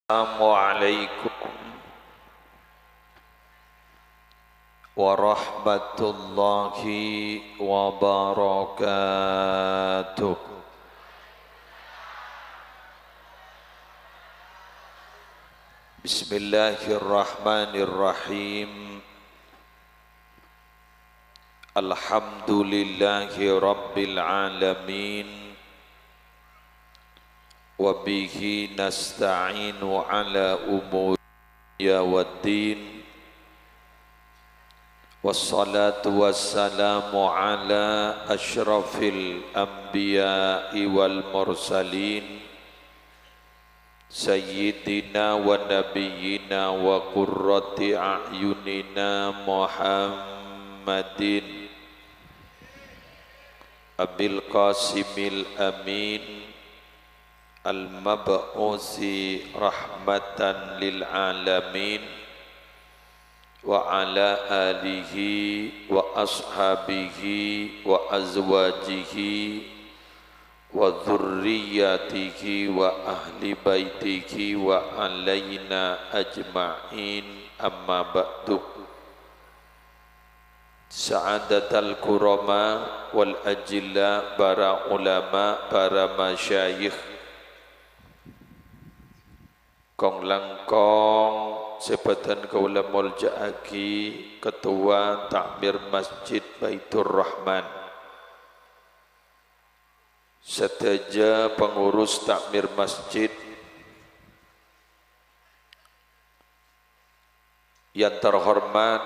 Assalamualaikum warahmatullahi wabarakatuh. Bismillahirrahmanirrahim. Alhamdulillahi rabbil alamin. Wabihi nasta'inu ala umuri waddin. Wassalatu wassalamu ala ashrafil anbiya'i wal mursalin Sayyidina wa nabiyyina wa qurrati a'yunina Muhammadin Abil Qasimil Amin Al-Mab'usi rahmatan lil alamin wa ala alihi wa ashabihi wa azwajihi wa dzurriyyatihi wa ahli baitihi wa alaina ajma'in amma ba'du. Sa'adatal kurama wal ajilla, para ulama, para masyayikh, kong langkong sebatan kaula mulja'aki, ketua takmir Masjid Baitur Rahman, seteja pengurus takmir masjid, yang terhormat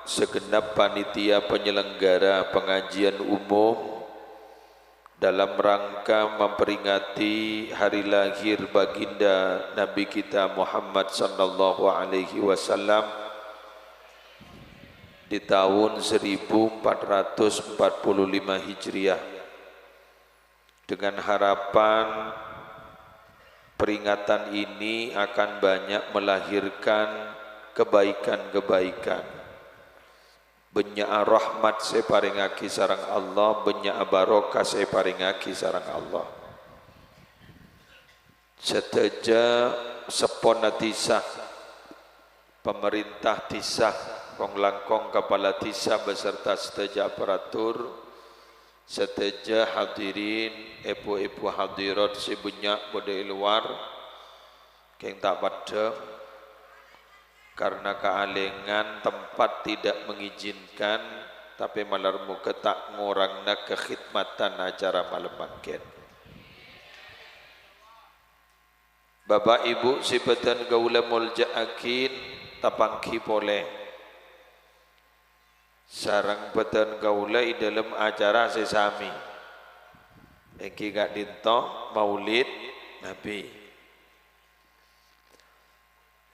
segenap panitia penyelenggara pengajian umum dalam rangka memperingati hari lahir baginda Nabi kita Muhammad sallallahu alaihi wasallam di tahun 1445 Hijriah, dengan harapan peringatan ini akan banyak melahirkan kebaikan-kebaikan. Banyak rahmat saya paringaki sarang Allah, banyak barokah saya paringaki sarang Allah. Seteja sepona tisah pemerintah tisah, kong langkong kepala tisah beserta seteja aparatur, seteja hadirin, ibu-ibu hadirat si banyak bodai luar, keng tak pada karena kealengan tempat tidak mengizinkan, tapi malarmu ketak ngurangna kekhidmatan acara malam mangken. Bapak ibu sibatan gaula mulja'akin tapangki boleh sarang batan gaula dalam acara sesami engki gak dinto maulid Nabi.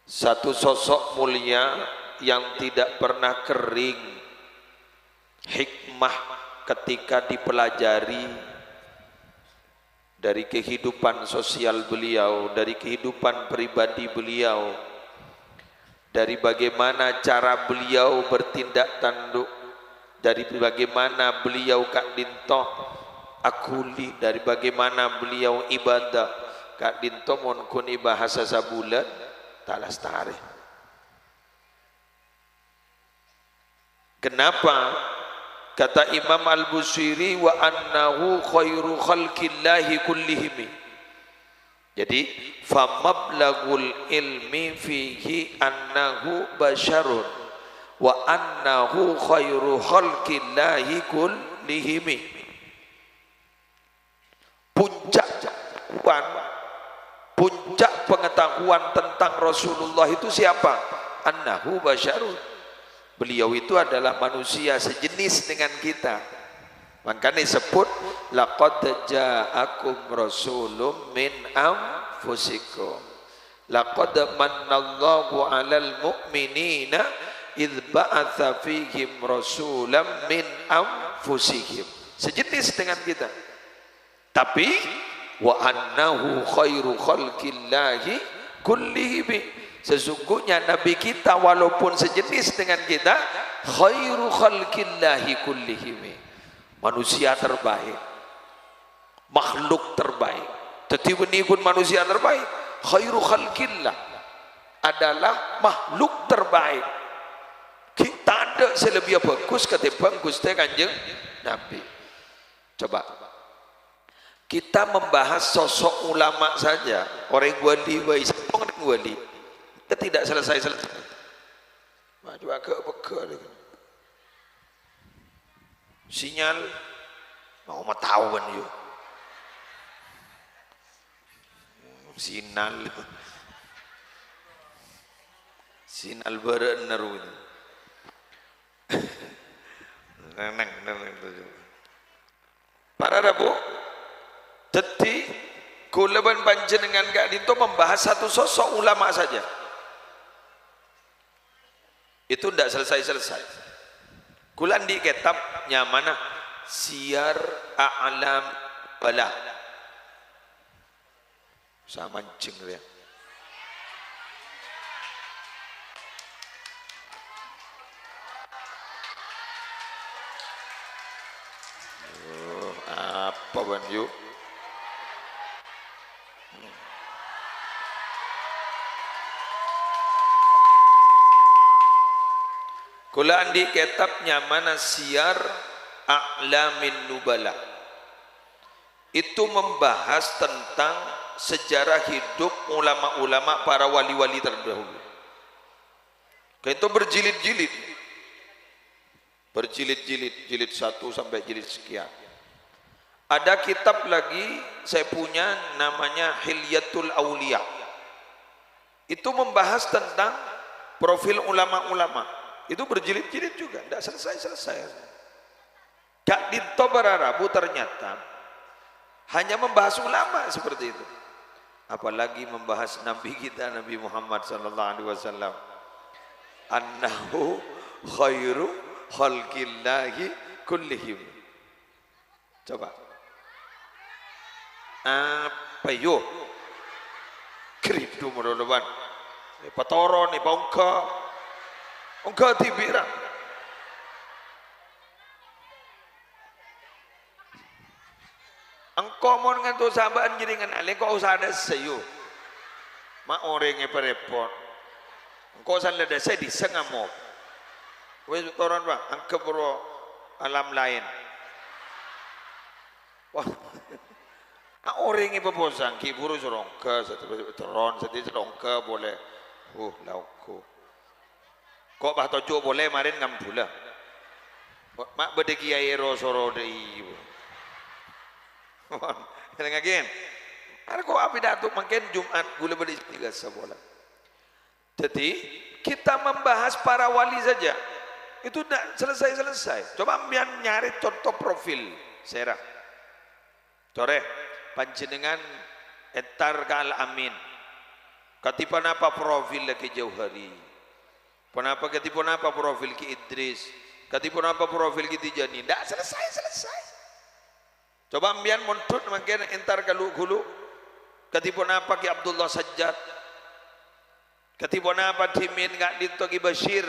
Satu sosok mulia yang tidak pernah kering hikmah ketika dipelajari dari kehidupan sosial beliau, dari kehidupan pribadi beliau, dari bagaimana cara beliau bertindak tanduk, dari bagaimana beliau kak dinto akuli, dari bagaimana beliau ibadah kak dinto mon kuni bahasa sabulan tak lestari. Kenapa? Kata Imam Al-Busiri, wa annahu khairu khalqillahi kullihim. Jadi famablagul ilmi fihi annahu basyarun wa annahu khairu khalqillahi kullihim. Puncak pengetahuan tentang Rasulullah itu siapa? Annahu basyarun. Beliau itu adalah manusia sejenis dengan kita. Makanya disebut laqad ja'akum rasulun min anfusikum. Laqad mannallahu 'alal mu'minina idz ba'atsa fihim rasulan min anfusihim. Sejenis dengan kita. Tapi wa annahu khairu khalqillahi kullihim. Sesungguhnya Nabi kita walaupun sejenis dengan kita, khairu khalqillahi kullihim, manusia terbaik, makhluk terbaik. Tetapi menikun manusia terbaik, khairu khalqillah, adalah makhluk terbaik. Kita ada selebih bagus ketimbang Gusti Kanjeng Nabi. Coba kita membahas sosok ulama saja, orang wali, wali, kita tidak selesai-selesai. Maju agak pegel. Sinyal mau tahu kan yuk. Sinal berenner itu. Para Rabu, jadi kuleban panjenengan gak dinto membahas satu sosok ulama saja. Itu tidak selesai-selesai. Kulan di kitabnya mana? Siyar A'lam Bala. Sama mancing dia. Apa ban yuk? Kulaan di kitabnya mana Siyar A'lamin Nubala, itu membahas tentang sejarah hidup ulama-ulama para wali-wali terdahulu. Itu berjilid-jilid, jilid 1 sampai jilid sekian. Ada kitab lagi saya punya namanya Hilyatul Auliya, itu membahas tentang profil ulama-ulama. Itu berjilid-jilid juga, tidak selesai-selesai. Gak dinto berarabu ternyata hanya membahas ulama seperti itu, apalagi membahas Nabi kita Nabi Muhammad sallallahu alaihi wasallam, annahu khairu khalqillahi kullihim. Coba apa yo kridu meroloban patoro ni bongka engkau tibira engkau mau ngantuk sahabat jiringan ale kau usah ada sayu mak orangnya perepot engkau salah ada saya disengamok wes toron bang angke bro alam lain wah orangnya peposang kiburu serongka satu toron satu serongka boleh lauku kok bah tojo boleh marin ngampula mak bede kiai rosoro dei ngagen ada kok api datuk makin Jumat gula bede 3 sebulan. Jadi kita membahas para wali saja itu tidak selesai-selesai. Coba ambil nyari contoh profil serah core panjenengan entar kal amin katipan apa profil lagi Jauhari, kenapa ketipun apa profil Ki Idris, ketipun apa profil Ki Tijani, tidak selesai-selesai. Coba ambian montut makin entar kalau gulu, ketipun apa Ki Abdullah Sajjad, ketipun apa Dimin nggak dito Ki Bashir,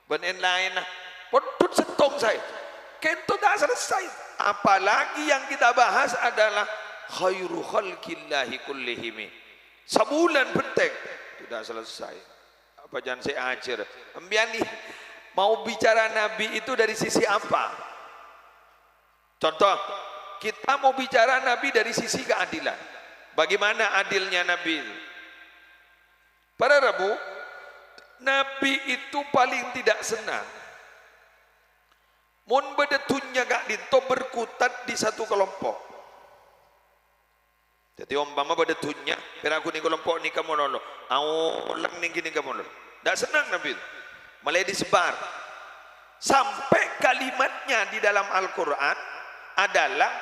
benen lain, montut setong saya, kento tidak selesai. Apalagi yang kita bahas adalah khairu khalqillahi kullihimi. Sebulan penting tidak selesai. Apa jangan saya ajar ambian nih mau bicara Nabi itu dari sisi apa? Contoh kita mau bicara Nabi dari sisi keadilan, bagaimana adilnya Nabi. Para Rabu, Nabi itu paling tidak senang mun bedetunya gak dinto berkutat di satu kelompok. Jadi umpama bedetunya peraku ni kelompok ni kamu nolo lang ni gini kamu nolo tidak senang Nabi, malah disebar sampai kalimatnya di dalam Al-Quran adalah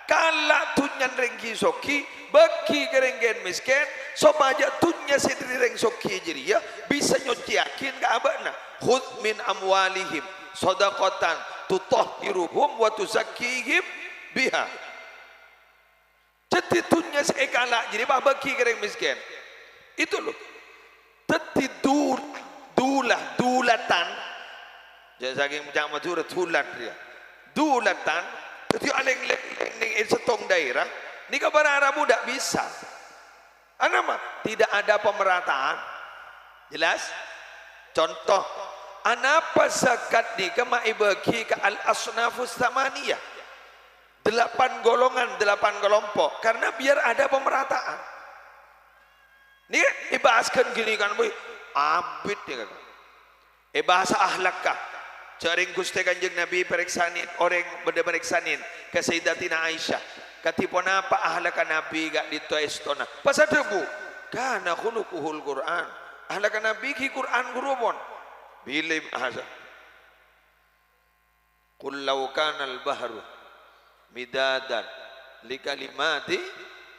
kala tunyan rengki soki bagi kerenggen miskin sobaja tunya sedri reng soki jadi ya bisa nyociakin ke abana khud min amwalihim sadaqatan tutahhiruhum wa tuzakkihim biha. Jadi tunya sekala jadi bagi kereng miskin itu loh. Teti dulatan jadi saking macam matur dulat dia dulatan jadi aleng setong daerah ni kabar Arabu tak bisa Anama tidak ada pemerataan. Jelas? Contoh, anapa zakat ni kama ibagi ke al-asnafus tamaniyah. 8 golongan, 8 kelompok, karena biar ada pemerataan. Ni ibahaskan gini kan, boy. Abid ya kan. Bahasa ahlakah? Caring Gusti Kanjeng Nabi periksanin orang benda periksanin ke Sayyidatina Aisyah. Katipun apa ahlaka Nabi gak ditoestona. Pasal debu. Kana khuluquhul Quran. Ahlaka Nabi ki Quran gurubon. Bilim ahasa. Qul law kana al-bahru midadan li kalimati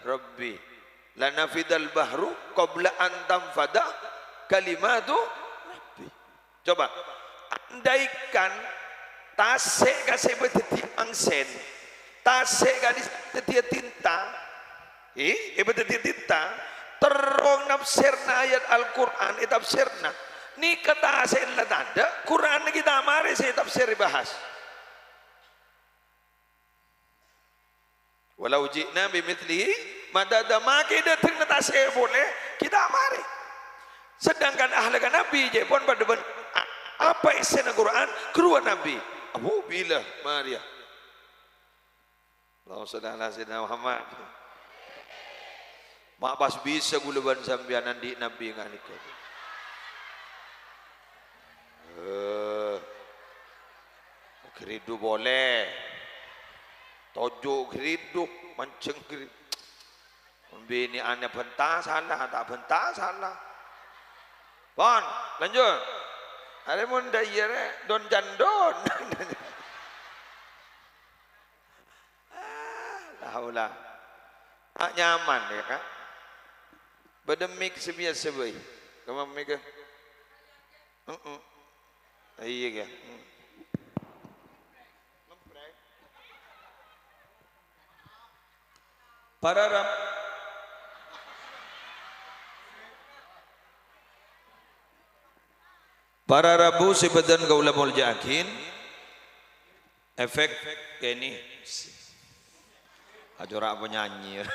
rabbi lanafidal bahru qabla an tanfada kalimatu rabbi. Coba andaikan tasik kasih beteti angsen, tasik gadis beteti tinta, beteti tinta, terong nafsirna ayat Al-Quran, tafsirna. Ni kata asen lah tanda, Quran kita mari saya tafsir bahas. Walau jikna bimithlihi madada maki datang tasik boleh kita mari. Sedangkan ahli Nabi je pun pada apa isi Al-Quran keluar Nabi Abu Billah Maria Allahumma shalli ala sayyidina Muhammad. Mak pas bisa gulaban sambianan di Nabi ngani ke keridu boleh tojo keridu mancing keridu membini aneh bentah salah tak bentah salah. Bon lanjut. Ada mun dayere don jandon. Alhamdulillah. Nyaman ya kak. Bedemik sebiasa bayi. Kamu mika. Iya kan. Para Rabu sebedan gaula muljakin efek ini ajora penyanyi.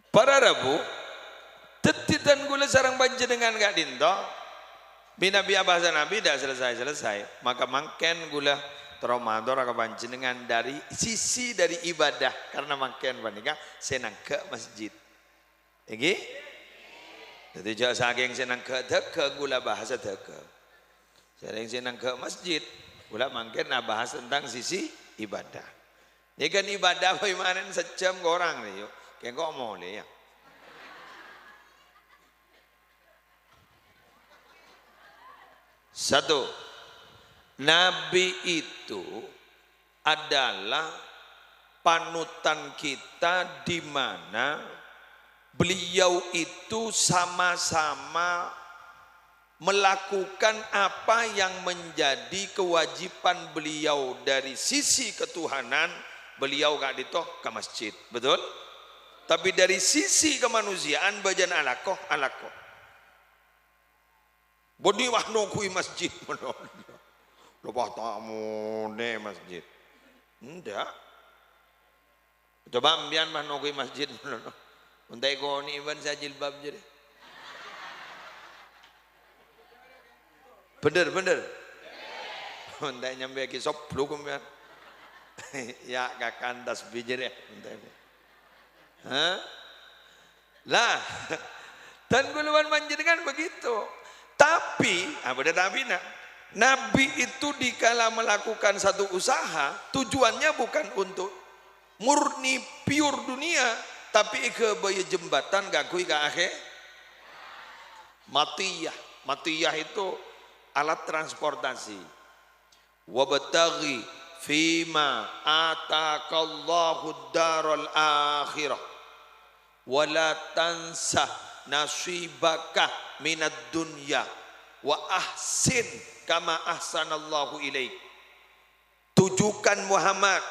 Para Rabu tetitan gula sarang banjir dengan gak dinto bina biya bahasa Nabi dah selesai maka mangken gula Ramadan raka banjir dengan dari sisi dari ibadah karena mangken panika senang ke masjid. Iki jadi jangan saking senang ke gula bahasa deke. Sering senang ke masjid, gula mangken nah bahas tentang sisi ibadah. Ini kan ibadah bagaimana sejam ke orang nih yuk. Kayak kok mau nih ya. Satu, Nabi itu adalah panutan kita di mana beliau itu sama-sama melakukan apa yang menjadi kewajiban beliau dari sisi ketuhanan. Beliau gak ditoh ke masjid, betul? Tapi dari sisi kemanusiaan bajan alakoh. Bodi wahno kui masjid lepas tamu ne masjid. Enggak. Coba ambian wahno kui masjid untai ko ni iban sa jilbab je. Bener. Untai nyambe ki sop lu kumbian. Ya kakan das bijir ya untai. Lah dan guluan manjenengan begitu. Tapi Nabi itu dikala melakukan satu usaha tujuannya bukan untuk murni pure dunia, tapi ke baya jembatan gakui ke akhir matiyah itu alat transportasi. Wabtaghi fima ataqallahu daral akhirah wala tansa nasibaka minad dunya wa ahsin kama ahsanallahu ilaik. Tujukan Muhammad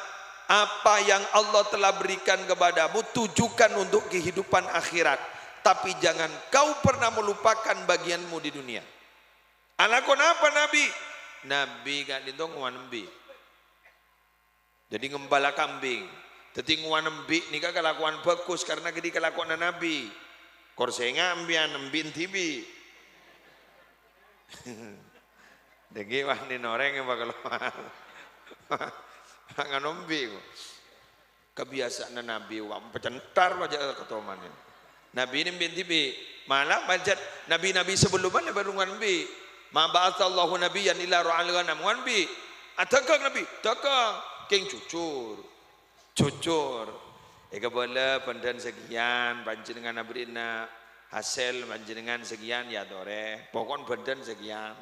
apa yang Allah telah berikan kepadamu, tujukan untuk kehidupan akhirat, tapi jangan kau pernah melupakan bagianmu di dunia. Alakon apa Nabi gak ditong nabi jadi ngembala kambing Dadi nguanembi nika kelakuan bagus karena gedi kelakuan Nabi. Korsenga ambian embin tibi. Degi wah ni noreng yang bakal nganombi. Kebiasaan Nabi wah pecentar wajah ketoman. Nabi ini embin tibi. Malah majat nabi-nabi sebelumnya baru ngambi. Ma ba'atsallahu nabiyyan illa ra'al ghanam ngambi. Adakah Nabi? Adakah keng jujur eka bola pandan sekian panjenengan abrina hasil panjenengan sekian ya dore pokon badan sekian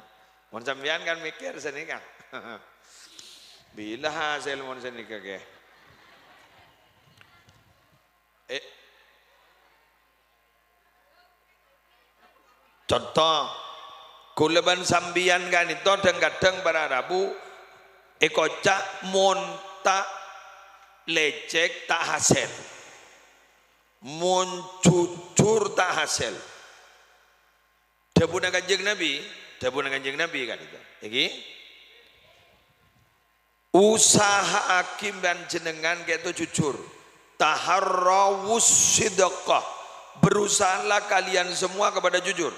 mon sampean kan mikir senika bila hasil mon senika ke contoh kuleban sambian kan itu kadang para Rabu ekocak monta lecek tak hasil muncur tak hasil dabuna kanjeng Nabi kan itu iki usaha hakim dan jenengan gitu jujur taharrawus sidqah berusahalah kalian semua kepada jujur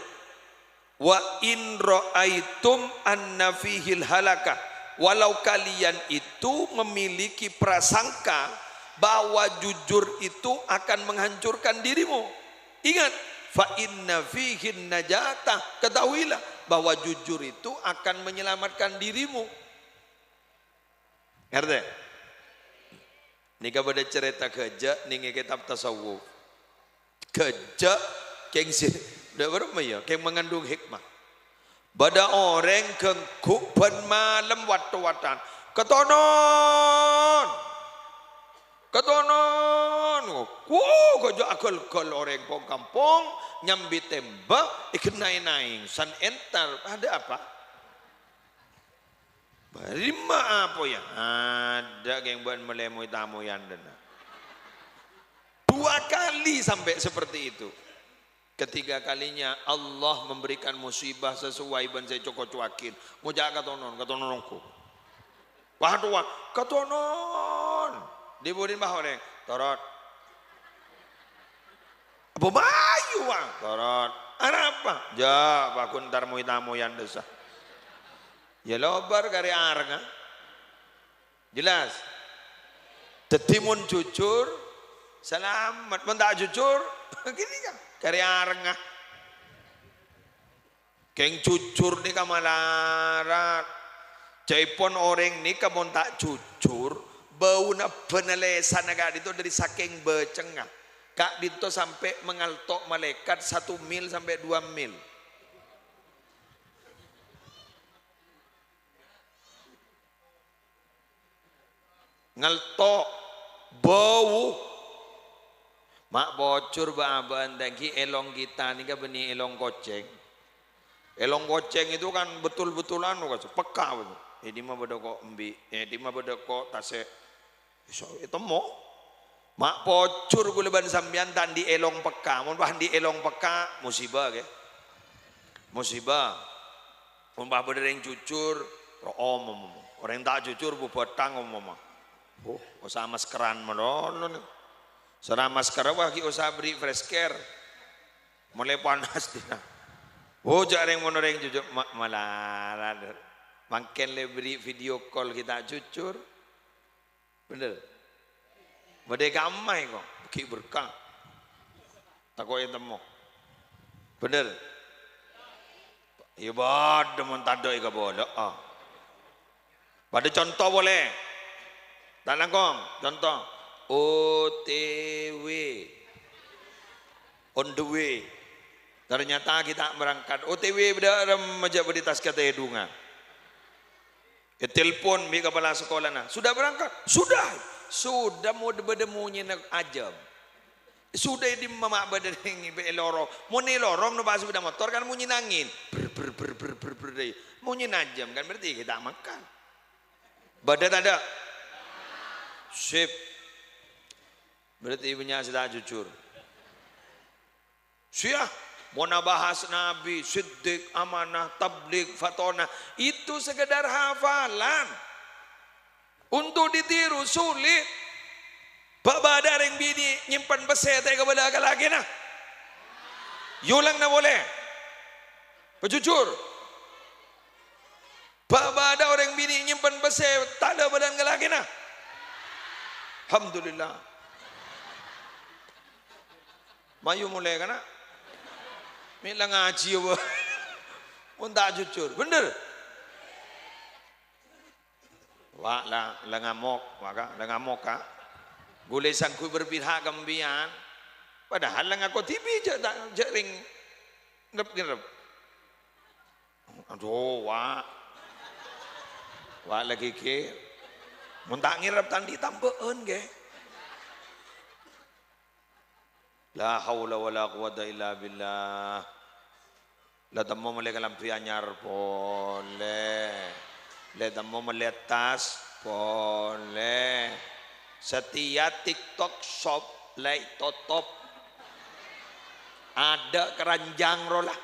wa in ra'aitum anna fihil halakah walau kalian itu memiliki prasangka bahwa jujur itu akan menghancurkan dirimu, ingat fa inna fihin najatah, ketahuilah bahwa jujur itu akan menyelamatkan dirimu. Ngerti? Nika pada cerita kerja ning kitab tasawuf kerja kengsi udah berapa ya keng mengandung hikmah. Bada orang kengkuk ben malam watu-watan ketonon kojo akal-akal orang pong kampung nyambi tembak ikan naing san entar ada apa berima apa ya ada yang buat melemui tamu yang dana 2 kali sampai seperti itu. Ketiga kalinya Allah memberikan musibah sesuai ban saya cuakin. Mujak katononku. Wah tuan, katonon. Diburin bah orang. Torot. Apa bayu wang? Torot. Apa? Ja, bakun tar tamu yang desa. Ya lobar kari arga. Jelas. Tetimun jujur, selamat. Mentak jujur, gini kan. Karya rengah keng jujur ni kamalarat jaipon orang ni kamu tak jujur bau na penelesan agak itu dari saking becengah kak dito sampai mengaltok malaikat 1 mil sampai 2 mil ngaltok bau mak bocor baban tadi elong kita ni kan benih elong koceng itu kan betul-betulan kan peka betul ini mah beda kok embi ini mah beda kok tase so itu mo mak bocor kuleban sambian tadi elong peka mun bahan di elong peka musibah ke musibah mun bah beda yang jujur orang yang tak jujur bu petang usah maskeran melon Serah masker wah ki usah beri fresh care. Mulai panas dina. Oh jarang monoreng jujur malah makin le beri video call kita jujur. Bener. Bade gamai kok ki berkah. Takoi temu. Bener. Ya bad mun tadoi ka bola. Pada contoh boleh. Tak langkong contoh. OTW on the way ternyata kita berangkat OTW berada majak beritas kata edunga telepon mi kepala sekolah nah sudah berangkat sudah mau berdemunya nak ajam sudah di mamak berdengi be lorong mau ni lorong no pas sudah motor kan munyi nangin ber munyi najam kan berarti kita makan badan ada sip berarti ibunya sudah jujur. Syah mau bahas Nabi, siddiq, amanah, tabligh, fatona itu sekedar hafalan. Untuk ditiru sulit. Babada ring bini nyimpan bese teh kepada lagi nah. Yulang na boleh. Pejujur. Babada orang bini nyimpan bese tak ada badan lagi nah. Alhamdulillah. Mayu mulai kana. Mila ngaji apa? Mun tak jujur, bener. Wah lah ngamok, maka ngamok kak. Gulesan ku berpihak gembian. Padahal aku TV je ring ngerep. Aduh, wah lagi ke, mun tak ngirep tandi tambeun ge. La haula wala quwata illa billah. La tammo mele kalampi anyar pole. Le tammo meletas pole. Setia TikTok shop lay tutup. Ada keranjang rolah.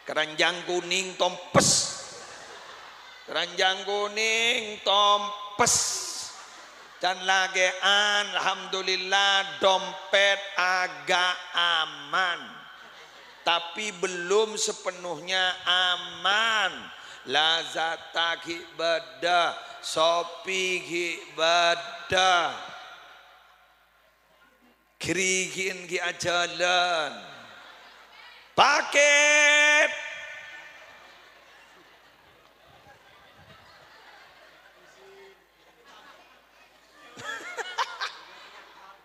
Keranjang kuning tompes. Keranjang kuning tompes. Dan lagean alhamdulillah dompet agak aman. Tapi belum sepenuhnya aman. Lazata ki beda, Shopee ki beda. Kerigin ki ajalan. Paket.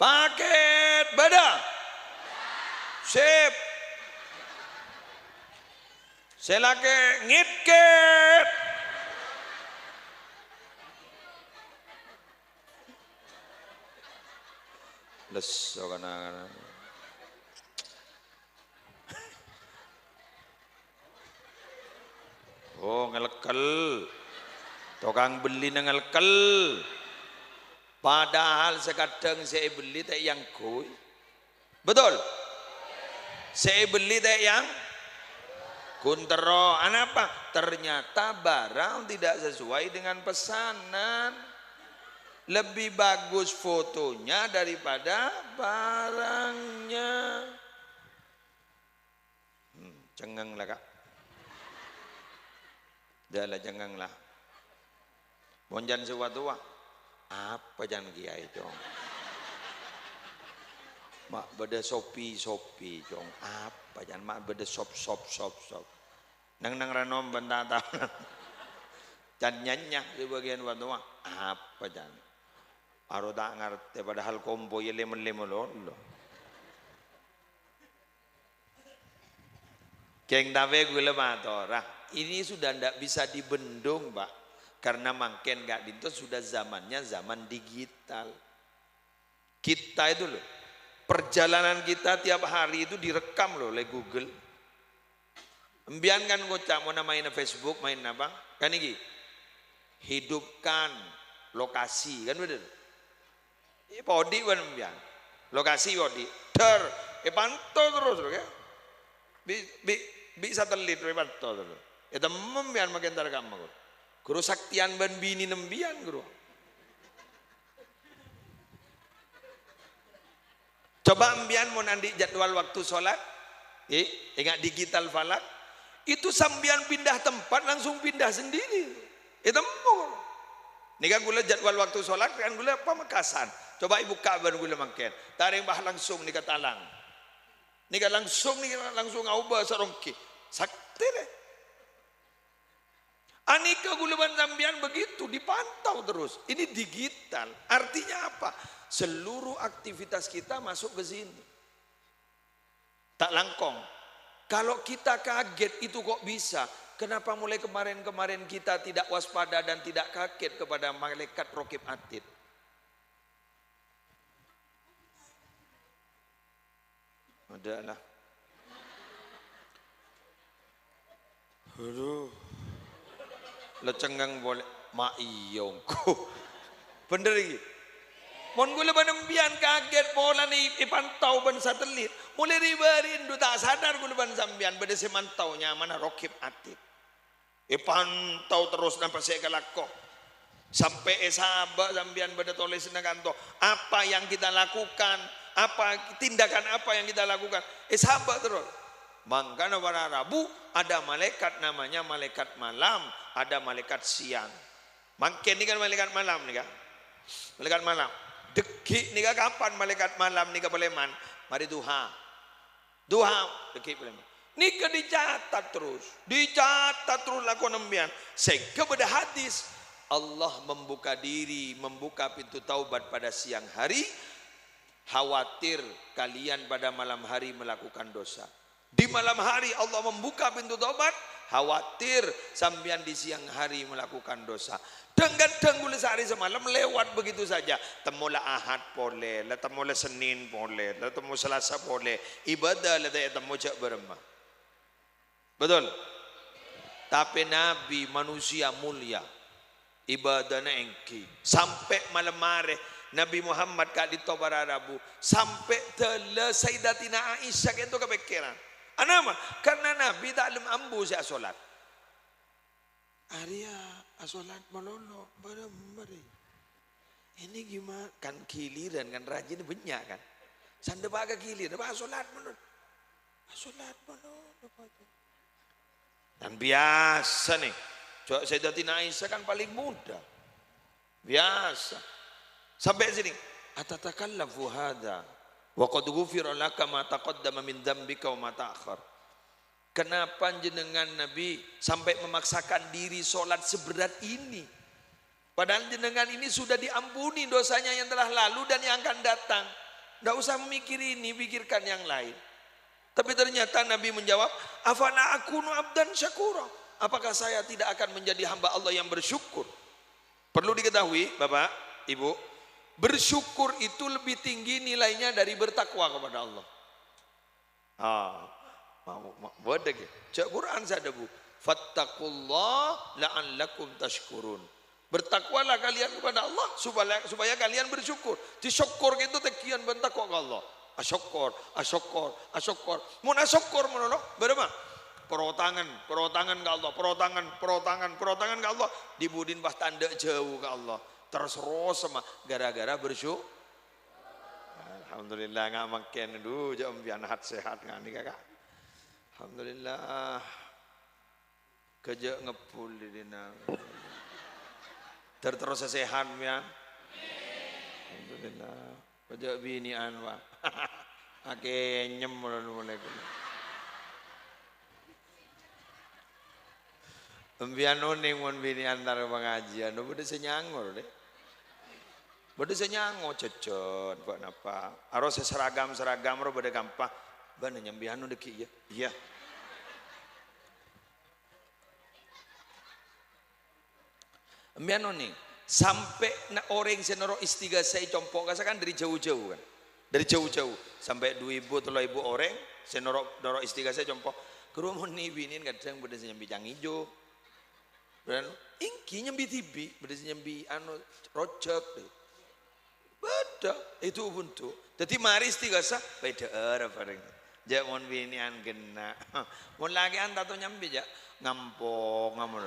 Paket beda. Sip. Selake ngitket. Leso kana. Oh ngelekel. Tukang beli ngelekel. Padahal sekadang saya beli tak yang koi. Betul? Saya beli tak yang kuntero. Kenapa? Ternyata barang tidak sesuai dengan pesanan. Lebih bagus fotonya daripada barangnya. Cengeng lah kak. Dah lah cengeng lah. Bonjan sesuatu wah. Apa jangan kiai dong? Mak beda Shopee dong. Apa jangan mak beda shop. Nang ranom bentata. Dan nyanyak di bagian waktu apa jangan? Aro tak ngerti padahal kombo ye lemon lo. Keng tawe gue lemah ini sudah ndak bisa dibendung, Pak. Karena makin gak dinto sudah zamannya zaman digital. Kita itu loh, perjalanan kita tiap hari itu direkam loh oleh Google. Embian kan ngocak mau namain Facebook, main apa? Kan ini hidupkan lokasi, kan bener? Ini podi kan embian, lokasi podi. Pantau terus loh ya. Bi satelit pantau terus. Itu membian makin terekam aku. Guru saktian ban bini nembian guru. Coba ambian mau nanti jadwal waktu sholat, ingat digital falak, itu sambian pindah tempat langsung pindah sendiri. Itu mau. Nika gula jadwal waktu sholat kan gula Pamekasan. Coba ibu kabar gula makan. Tarik bah langsung nika talang. Nika langsung ngubah sarongki. Sakti deh. Anika gulaban sambian begitu dipantau terus. Ini digital. Artinya apa? Seluruh aktivitas kita masuk ke sini. Tak langkong. Kalau kita kaget itu kok bisa? Kenapa mulai kemarin-kemarin kita tidak waspada dan tidak kaget kepada malaikat Raqib Atid? Adalah. Aduh. Lecenggang boleh mak iyongku. Bener lagi. Mon gula banembian kaget pola ni ipantau ban satelit. Mulai ribarin du tak sadar gula ban sambian bade semantaunya mana Raqib Atid. Ipantau terus nampak saya kalako. Sampai sahabat sambian pada tulis kanto, apa yang kita lakukan, apa tindakan apa yang kita lakukan, sahabat terus. Mangkana para Rabu ada malaikat namanya malaikat malam, ada malaikat siang. Makin ini kan malaikat malam nih kan, malaikat malam. Dekik nih kan kapan malaikat malam nih kan Paleman? Mari duha, dekik Paleman. Nika dicatat terus lakukan nembian. Sehingga pada hadis Allah membuka diri, membuka pintu taubat pada siang hari. Khawatir kalian pada malam hari melakukan dosa. Di malam hari Allah membuka pintu taubat. Khawatir sambian di siang hari melakukan dosa. Kadang boleh sehari semalam lewat begitu saja. Temulah Ahad boleh, temulah Senin boleh, temu Selasa boleh. Ibadah temu cak beremah. Betul. Tapi Nabi manusia mulia. Ibadahnya engki sampai malam mare Nabi Muhammad kali tobara Rabu sampai tele Sayyidatina Aisyah itu kepikiran. Anama karena Nabi tak lem ambu sia solat. Arya asolat malolo bareng-bareng. Ini gimana kan giliran kan rajin banyak kan. Sande baga gilir, bah solat menurut. Solat menurut. Dan biasa nih. Sayyidatina Aisyah kan paling muda. Biasa. Sampai sini. Atatakallafu hadza wa qad ghufira laka ma taqaddama min dzambika wa ma ta'akhkhar. Kenapa jenengan Nabi sampai memaksakan diri sholat seberat ini? Padahal jenengan ini sudah diampuni dosanya yang telah lalu dan yang akan datang. Tidak usah memikir ini, pikirkan yang lain. Tapi ternyata Nabi menjawab, afala akunu abdan syakura. Apakah saya tidak akan menjadi hamba Allah yang bersyukur? Perlu diketahui Bapak, Ibu, bersyukur itu lebih tinggi nilainya dari bertakwa kepada Allah. Bodeg ya. Cak Quran saya debu. Fattaqullah la'allakum tashkurun. Bertakwalah kalian kepada Allah supaya kalian bersyukur. Disyukur itu tekian bertakwa ke Allah. Asyukur. Mun asyukur menolong berapa? Perotangan ke Allah, perotangan ke Allah, dibudin bah tanda jauh ke Allah. Terus sama gara-gara bersyukur. Alhamdulillah nggak makin dulu jam biar sehat ngani kakak. Alhamdulillah kerja ngepul di dina. Terus sehat ya. Alhamdulillah kerja bini anwa. Ake nyem mulai. Embian oning mon bini antara pengajian, udah senyangor deh. Udah senyangor cecot, buat apa? Aros seragam ro pada gampang. Bana nyambihan udah ki ya. Iya. Embian oning sampai na orang senoro istiga saya compok kan dari jauh-jauh kan. Dari jauh-jauh sampai 2.000 3.000 orang senoro doro istiga saya compok. Kerumon nih binin kadang pada nyambi jang hijau. Dan ingki nyambi tibi, berarti nyambi rojak deh. Beda itu ubuntu. Jadi mari istigasa beda arah bareng. Jak mon binian gena. Mon lagi anta tuh nyambi jak ngampong ngamun.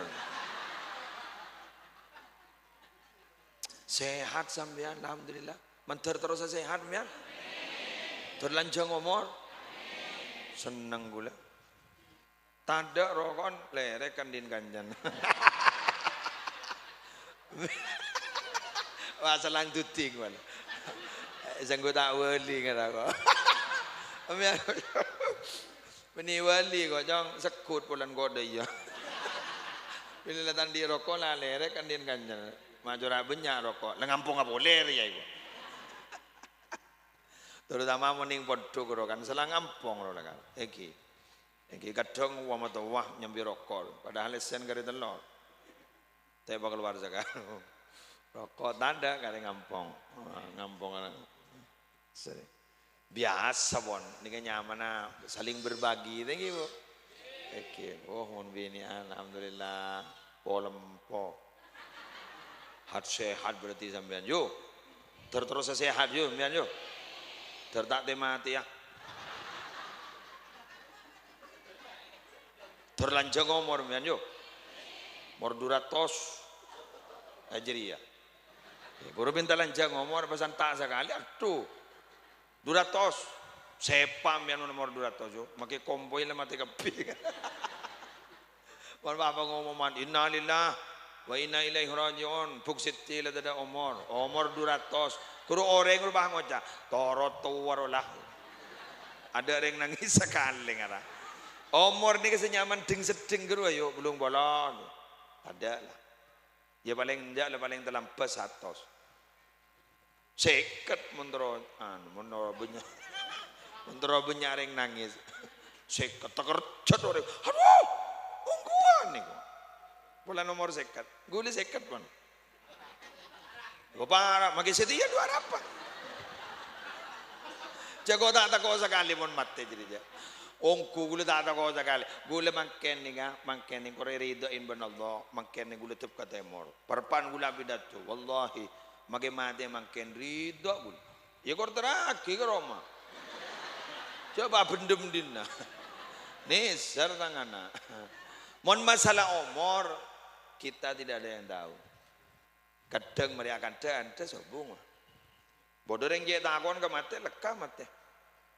Sehat sampean alhamdulillah. Menter terus sehat mian. Terlanjang umur. Seneng gula. Tada rokon lerek kandin kanjan. Wah selang tuting wala. Sanggo tak wali kan aku. Meni wali kok jong sekut pulan kode ya. Bila latan di rokok lah lerek kandin kanjan. Majora banyak rokok. Lengampung apa boleh ya ibu. Terutama mending podo kan selang ngampung loh kan. Eki. Iki kadang wah mata wah nyambi rokok, padahal sen kari telur. Saya bakal keluar sekarang. Rokok tanda kali ngampong. Biasa bon, ini kan nyaman saling berbagi, thank you. Oke, mohon bini alhamdulillah, polempo. Sehat berarti sampean yo. Terus sehat yo, sampean yo. Tertak mati ya. Terlanjang umur mian yo. Mor 200. Hijriah. Guru bintalan jang umur pesan tak sekali aduh. 200 sepam yang nomor 200 yo. Make kompoi lah mati kepi. Wan bapa ngomongan innalillah wa inna ilaihi rajiun. Buksit tila dada umur 200. Guru orang guru bah ngoca. Toro tuwarolah. Ada yang nangis sekali ngara. Umur ni kesenyaman ding seding guru ayo belum bolong. Ada lah. Ya paling enggak lah paling terlambat 100. Seket mentero benyaring nangis. Seket tekerjat orang. Aduh, ungguan nih. Bola nomor seket. Guli seket pun. Gue parah, makin setia dua apa? Jago tak kau sekali pun mati jadi dia. Ongku gule tak kau sekali. Gule mangken nih kan, mangken nih kore rido in benallah, mangken nih gule tep kata emor. Perpan gula bidatu, wallahi, makin mati mangken rido gule. Ya kor teraki ke Roma. Coba bendem dina. Nih sertangana. Mon masalah umur kita tidak ada yang tahu. Kadang mereka akan ada sobung. Bodoh yang dia takon ke mati leka mati.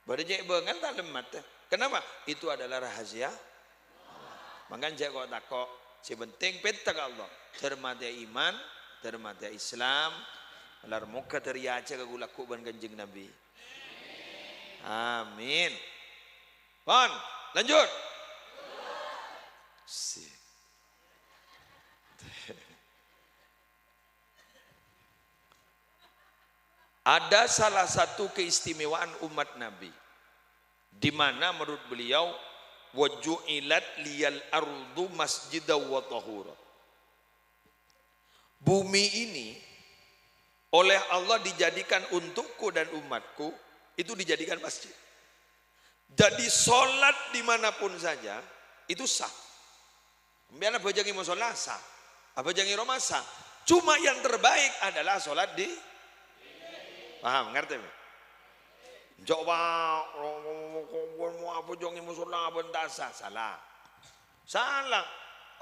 Bodoh dia bengal tak mati. Kenapa? Itu adalah rahasia. Makanya jago takok. Si penting peta ke Allah. Termati iman, termati Islam. Alar muka teriaca ke gulaku ban kanjeng Nabi. Amin. Pon, lanjut. Ada salah satu keistimewaan umat Nabi di mana menurut beliau waju'ilat liyal ardu masjidaw wa tahura. Bumi ini oleh Allah dijadikan untukku dan umatku itu dijadikan masjid. Jadi solat dimanapun saja itu sah. Biar apa jangi mau solat sah, apa jangi Roma sah. Cuma yang terbaik adalah solat di. Paham, ngerti? Coba mau apa jangi mau solat bentar sah, salah. Salah.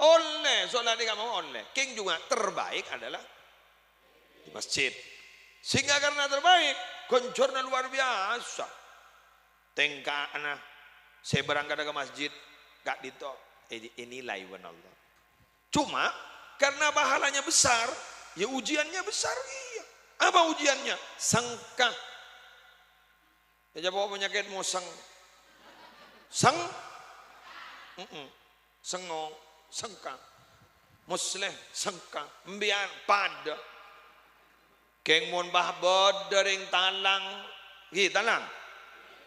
Oleh solat di kamu oleh. King juga terbaik adalah di masjid. Sehingga karena terbaik, koncornya luar biasa. Tengkana saya berangkat ke masjid gak dito inilah iwan Allah. Cuma karena pahalanya besar, ya ujiannya besar iya. Apa ujiannya? Sangka. Ya bawa penyakit mau sengong, sengka, musleh, sengka, mbian pada. Keng mon bah bodering talang, talang.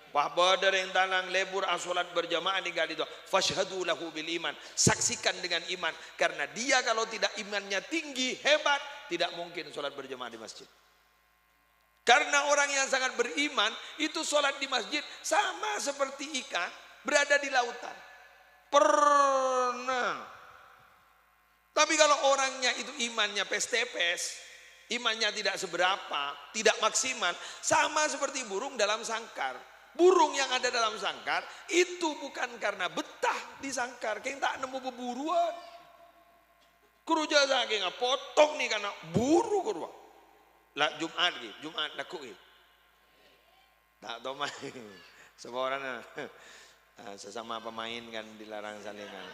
Bahwa dari yang talang lebur asolat berjamaah di gali itu fashhadu lahu bil iman, saksikan dengan iman, karena dia kalau tidak imannya tinggi hebat tidak mungkin solat berjamaah di masjid. Karena orang yang sangat beriman itu solat di masjid sama seperti ikan berada di lautan pernah. Tapi kalau orangnya itu imannya pes-tepes, imannya tidak seberapa, tidak maksimal, sama seperti burung dalam sangkar. Burung yang ada dalam sangkar itu bukan karena betah di sangkar, keng tak nemu beburuan. Keruja saking potong nih karena buru kurwa. Lah Jumat laku ki. Tak tahu main. Semua orang sesama pemain kan dilarang salingan.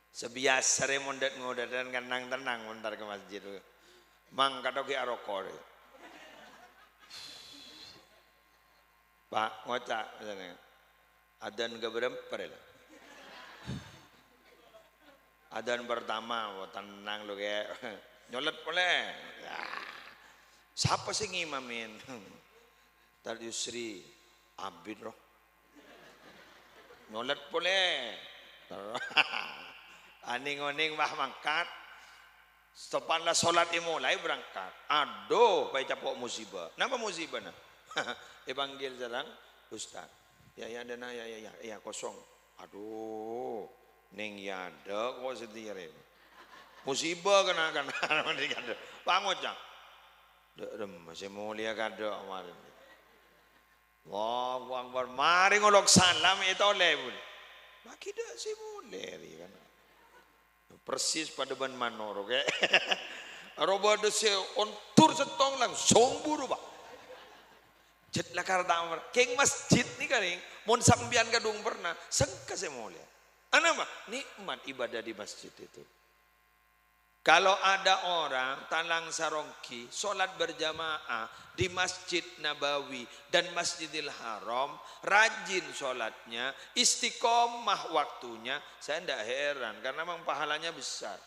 Sebiasa remondet ngodadan kan nang tenang montar ke masjid. Mang kadoki arokor. Pak ngocak misalnya adan ke berempat lah. Adan pertama tenang lo kayak nyolet boleh ya. Siapa sih ngimamin tadi Yusri Abid roh nyolet boleh aning-aning bah mangkat sepanlah solat mulai berangkat aduh baca pok musibah napa musibah nah dipanggil jarang Ustaz ya dana ya kosong aduh ning ya ada kok setirin musibah kena pangocak dem masih mulia kada kemarin Allahu Akbar mari ngolok salam itu oleh bun maki dah si mulia kan persis pada ban manor oke. Roba de se on tur setong lang somburu Pak. Jet lah karta keng masjid nih karing mon sambian kadung pernah sengka saya mau lihat. Apa? Nikmat ibadah di masjid itu. Kalau ada orang talang sarongki sholat berjamaah di Masjid Nabawi dan Masjidil Haram, rajin sholatnya, istiqomah waktunya, saya tidak heran karena memang pahalanya besar.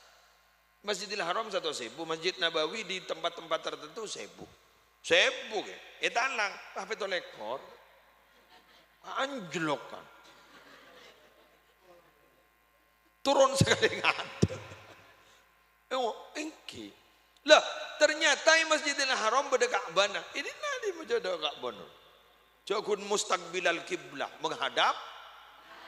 Masjidil Haram 1.000, Masjid Nabawi di tempat-tempat tertentu 1.000. 1.000 ya. Talang, apa itu lekor? Anjlok kan. Turun sekali ngadep. Engki. Lah, ternyata Masjidil Haram beda Ka'bah. Ini nanti menjadi Ka'bah. Jakun mustaqbilal kiblah, menghadap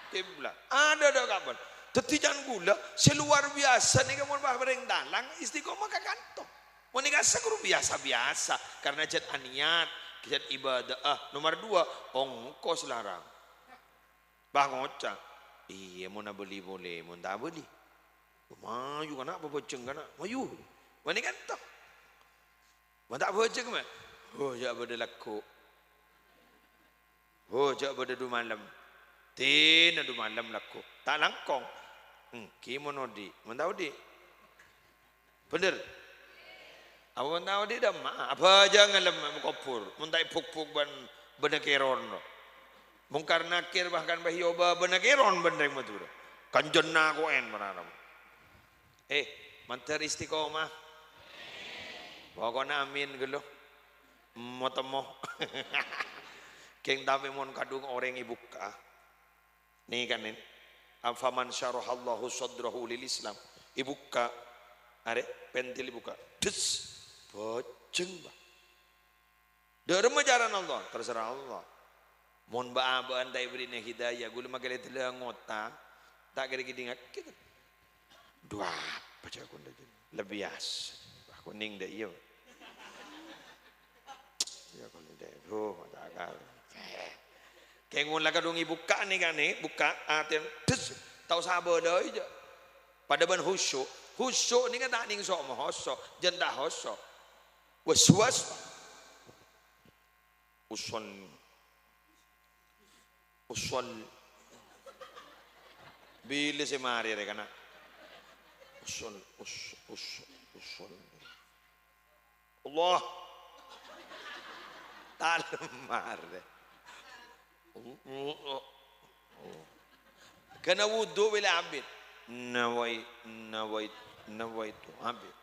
kiblah. Ada Ka'bah. Tetijan gula seluar biasa nih kamu bah bereng dalang istiqomah ka kantong. Mau nikah sakuru biasa-biasa karena jad aniat, jad ibadah. Nomor 2, ongkos larang. Bah ngocak. Iya mau nak beli boleh, mau tak beli. Maju kan apa boceng kan maju. Mana kan tak. Mana tak boceng mah. Oh jak pada laku. Oh jak pada 2 malam. Tina 2 malam laku. Tak langkong. Kimono di. Mana tahu di. Bener. Apa tahu di dah mah. Apa jangan lem kopur. Mun tak puk-puk ban benekeron. Mungkar nakir bahkan bahioba benekeron bener matur. Kanjena ko en mananam. Mantar istiqomah. Pokoknya amin gitu. Mau temu. Keng tapi mon kadung orang ibuka. Nih kan ini. Afaman syarahallahu sadrahu lil Islam. Ibuka. Are pentil ibuka. Des. Boceng bah. Derma jalan Allah. Terserah Allah. Mon ba andai beri hidayah. Gula magale telah ngota. Tak kira-kira kita. 2 baca aku lebih biasa aku ning dah iya ya kalau dah tak kal kayak ngun lah kadung buka nih kan nih buka aten des tahu sabar dah aja pada ban khusyuk ni kan tak ning sok mohosok jendah hosok waswas usul bila semari rekana usul Allah talemar deh kena wudu bila abid nawaitu abid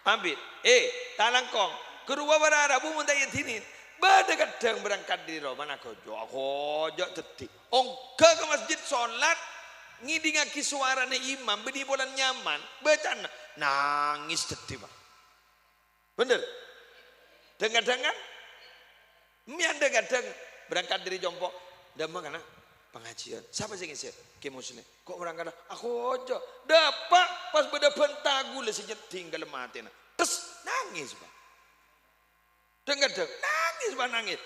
abid talangkong kedua berarabu mun tak yatinin bada kadang berangkat di Roma nak kojo tetik ongka ke masjid solat ngidingaki suarane imam bedi bolan nyaman bacaan nangis detik Pak. Bener dengar-dengar mianda kadang berangkat dari Jompok damang kana pengajian siapa sih ngisi ke muslim kok berangkat aku aja dapat pas beda bentagu le sejeting kalau mati terus nangis Pak. Dengar nangis Pak nangis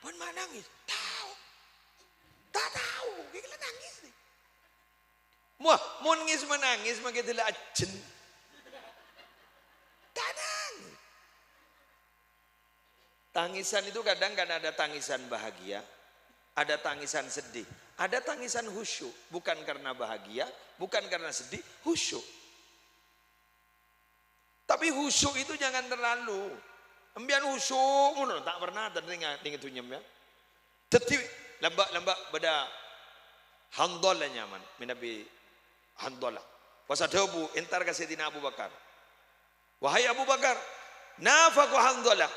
pun mana nangis tahu tak tahu gila nangis nih. Wah, mau nangis menangis makin tidak ajen. Tanang. Tangisan itu kadang kan ada tangisan bahagia, ada tangisan sedih, ada tangisan khusyuk, bukan karena bahagia, bukan karena sedih, khusyuk. Tapi khusyuk itu jangan terlalu. Embian khusyuk, tak pernah terdengar dengan tunyem ya. Tetapi lembak beda handal nyaman, minabi Handalah. Wasadabu entar ke Sayyidina Abu Bakar. Wahai Abu Bakar, nafaku Handalah.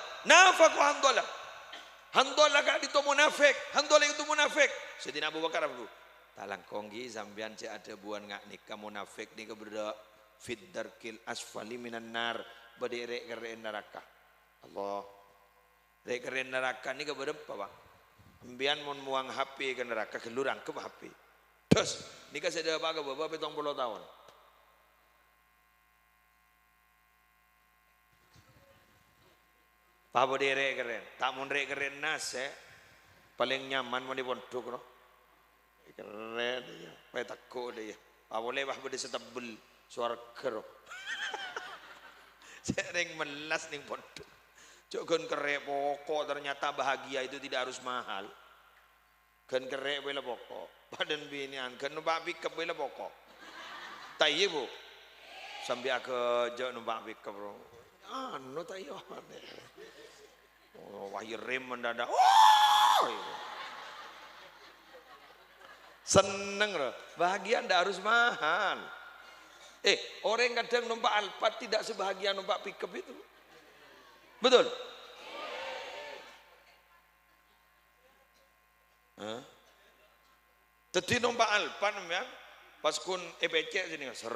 Handalah kak itu munafik. Handalah itu munafik. Sayyidina Abu Bakar Abu. Talang konggi zambian ce ada buan ngak nikah munafik ni keberda fit darkil asfali minan nar berdiri keren neraka. Allah. Rek keren neraka ni keberda apa? Ambian mon muang HP ke neraka kelurang ke HP. Terus nikah saya dah pakai beberapa 70 tahun. Papa derek keren, tak mun rek keren nas paling nyaman mau di pondok no. Keren ya. Pakai takut dia. Boleh bah beda setebel suara kerok. Sering melas ning pondok. Cuk kan kerek pokok ternyata bahagia itu tidak harus mahal. Kan kerek bela pokok. Badan binian kan numpak pickup bela pokok. Tayi bu. Sampai aku jauh numpak pickup bro. Anu tayi. Oh, wahyu rem mendadak. Oh! Seneng loh. Bahagia ndak harus mahal. Orang yang kadang numpak Alphard tidak sebahagia numpak pickup itu. Betul? Tadi numpak Alphard ya. Pas kun EPC sini ser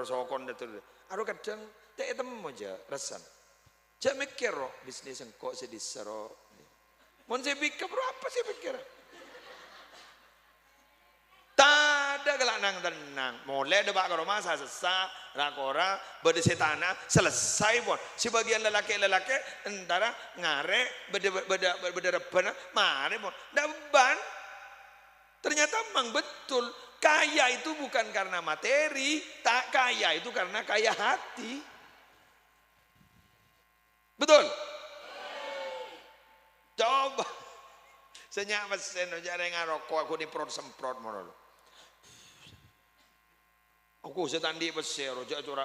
sokon itu. Aduh kadang tak temu aja rasan. Jangan mikir loh bisnis engkau sedih sero. Mau saya pickup apa sih pikir? Tada gelak nang tenang. Mulai debak ke rumah saya sesak, rakora, berdesi tanah, selesai pun. Sebagian lelaki antara ngare, beda mari pun. Ndak beban. Ternyata memang betul. Kaya itu bukan karena materi, tak kaya itu karena kaya hati. Betul? Coba. Senyak mesin aja yang ngarokok aku diprot semprot mono. Aku setandi pesir aja cura.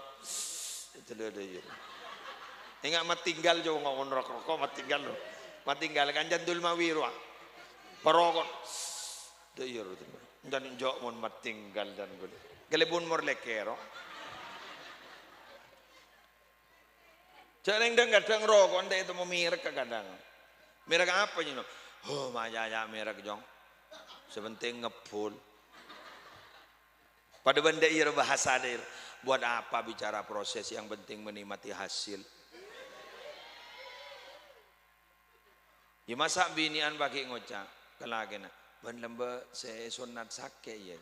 Itu dia. Ingat matinggal jo ngomong rokok matinggal lo. Matinggal kan jandul mawiru. Perokok. Dia itu. Dan jok mon matinggal dan gue. Gelebun mor lekero. Jangan kadang rokok anda itu mau merek kadang. Merek apa nih? Oh maya merek jong. Sebenting ngepul. Pada benda iya bahasa dia. Buat apa bicara proses, yang penting menikmati hasil. Ya masa binian pakai ngocak kelagena. Ban lembe saya sunat sake ya.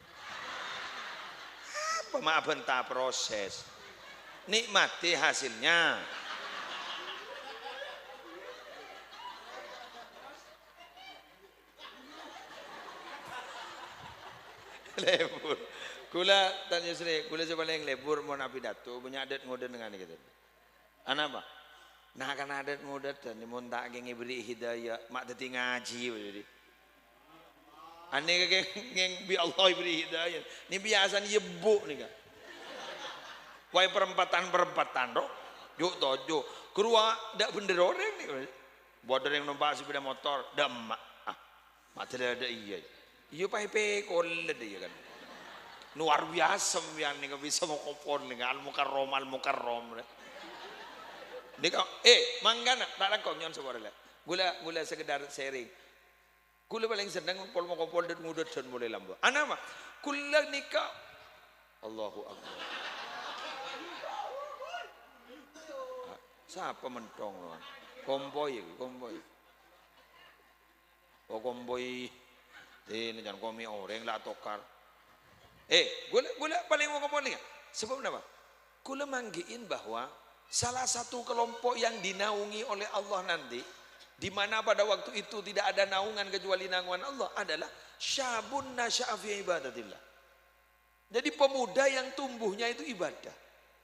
Apa maaf entah proses. Nikmati hasilnya. Lebur. Kula tanya sini, kula sepaling lebur mau nabi datu, punya adat ngoden dengan gitu. Anak apa? Nah kan adat ngoden dan dimontak gengi beri hidayah, mak teti ngaji jadi. Ane geng bi Allah beri hidayah. Ini biasa nih yebu nih kan. Wai perempatan dok. Yuk tojo. Kerua dak bener orang nih. Buat yang numpak sepeda motor, dak emak. Mak tidak ada iya. Iya pakai kolet dia kan. Luar biasa yang nih bisa mau kopon nih al mukarrom. Nih kau manggana tak ada kau nyon sebarang lah. Gula sekedar sharing. Kula paling senang pol mau kompol dan muda dan mulai lambat. Anak mah kula nikah. Allahu Akbar. Siapa mentong loh? Komboy. Oh komboy. Ini jangan komi orang lah tokar. Gula paling mau kompol nih. Sebab apa? Kula manggiin bahwa salah satu kelompok yang dinaungi oleh Allah nanti, di mana pada waktu itu tidak ada naungan kecuali naungan Allah, adalah syabun nasya'a fi ibadatillah. Jadi pemuda yang tumbuhnya itu ibadah.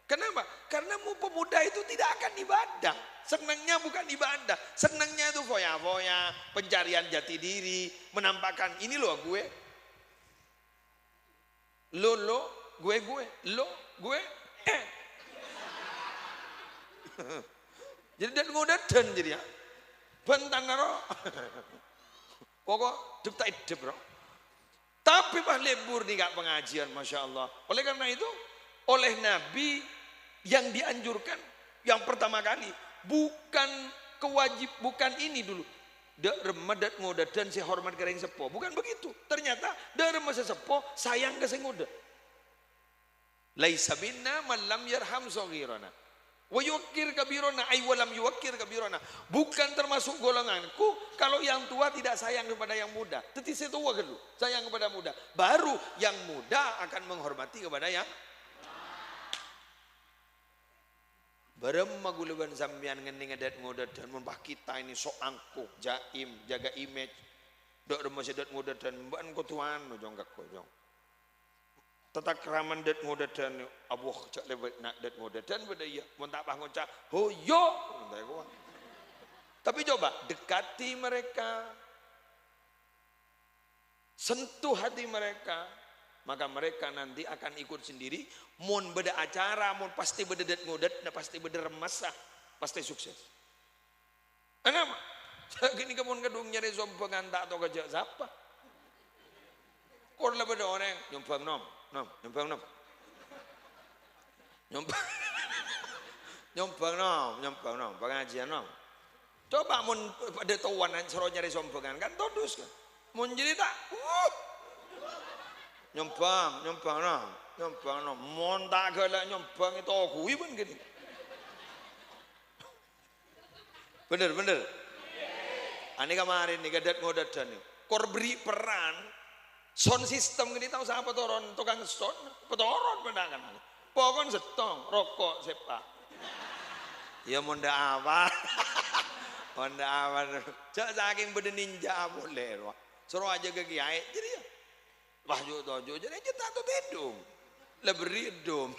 Kenapa? Karena pemuda itu tidak akan ibadah. Senangnya bukan ibadah. Senangnya itu foya-foya, pencarian jati diri, menampakkan ini loh gue. Lo, gue, lo, gue, Jadi dan ngodat dan jadi ya. Bentan naro, pokok duk tak idep bro. Tapi pas lebur nih gak pengajian, masya Allah. Oleh karena itu, oleh Nabi yang dianjurkan, yang pertama kali bukan bukan ini dulu. Dak remedat ngodat dan si hormat kering sepo, bukan begitu. Ternyata dak remedat sepo sayang ke sing ngodat. Laisa minna man lam yarham saghirana. Wa yuwakkir kabirona ay walam yuwakkir kabirona. Bukan termasuk golonganku kalau yang tua tidak sayang kepada yang muda. Teti setua dulu, sayang kepada muda. Baru yang muda akan menghormati kepada yang barem maguluban sampean ngening adat ngodat dan mun kita ini sok angkuh, jaim, jaga image. Dok masih dot ngodadan mban ko tuan no jong gak ko jong. Tatak raman det ngodadan abuh cak lebet nak det ngodadan bedaya mun tak pah ngocak ho yo tapi coba dekati mereka, sentuh hati mereka, maka mereka nanti akan ikut sendiri. Mun beda acara, mun pasti beda det ngodat, pasti beda remasah, pasti sukses. Kenapa? Gini kemun kedung nyari sompengan tak atau kerja siapa? Kor lah beda orang nyompang nom, nyompang nom, nyompang nom, pengajian nom. Coba mun pada tuan suruh nyari sompengan kan todus kan. Mun jadi tak, nyompang no, mun tak galak nyompang itu aku pun gini. Bener. Ani kemarin nih gadat ngodadan nih. Kor beri peran sound system gini tahu siapa toron tukang sound, petoron pendangan. Pokon setong rokok sepak. Ya munda apa? Honda awan, cak saking beda ninja boleh, suruh aja ke kiai, jadi ya, wah jo, jadi aja tak bedung, leberi dom,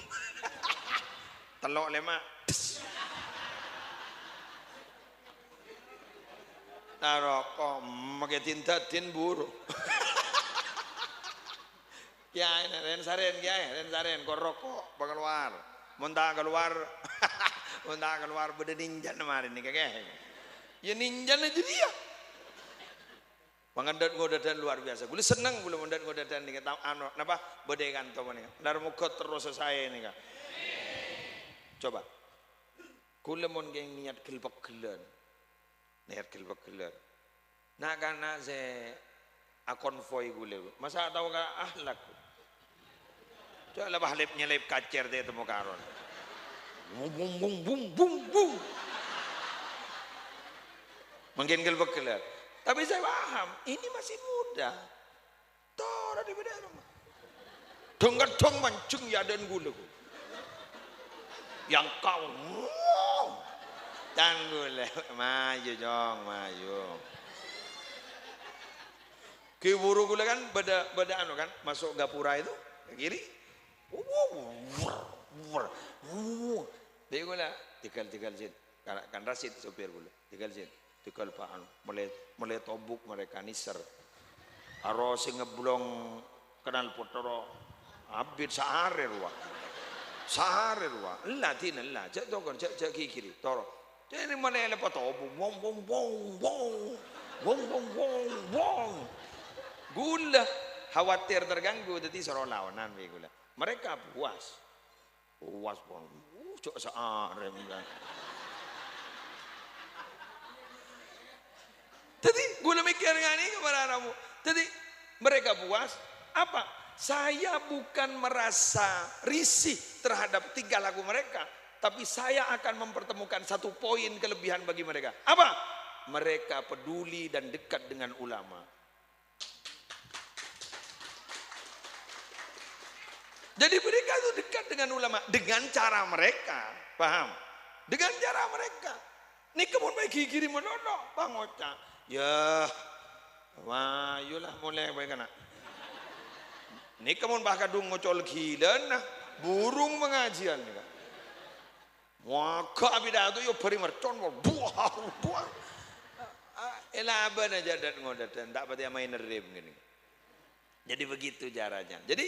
telok lemak, taruh kok pakai tinta tin buru, kiai, ren saren, kok rokok, keluar, muntah keluar beda ninja kemarin nih kakek. Ya ninja aja dia. Pengandat ngodadan luar biasa. Gue seneng gue mendat ngodadan nih kata ano, napa bede kantor nih. Dar muka terus saya nih kak. Coba. Gue mon geng niat gelbak gelan. Nah karena saya konvoy gue. Masa tahu kak ahlak. Coba lah lep kacer deh temu karon. Bum. Mungkin gelbek gelar. Tapi saya paham, ini masih muda. Tora di beda rumah. Dong mancung ya dan gula. Yang kau dan gula. Maju jong, maju. Kiburu gula kan beda anu kan, masuk gapura itu ke kiri. Dia gula tinggal sini. Kan Rasid sopir gula. Tinggal sini. Tikal paan mulai tobuk mereka niser aro sing ngeblong kenal potoro abid sahare ruwa la cak tokon cak kiri toro jadi mana ele potobuk wong gula khawatir terganggu jadi soro lawanan gula mereka puas pun cok sahare Jadi gue mikir ngani kepada kamu. Jadi mereka puas. Apa? Saya bukan merasa risih terhadap 3 lagu mereka, tapi saya akan mempertemukan satu poin kelebihan bagi mereka. Apa? Mereka peduli dan dekat dengan ulama. Jadi mereka itu dekat dengan ulama dengan cara mereka, paham? Dengan cara mereka. Ini kemun baik kiri menono, Bang Oca. Ya, wah, yulah mulai baik nak. Ini kamu bahkan kadung ngocol gila nah, burung pengajian nih kan. Wah, abida tu yo beri mercon, buah. Elaban aja dan ngodadan, tak pati main rem gini. Jadi begitu caranya. Jadi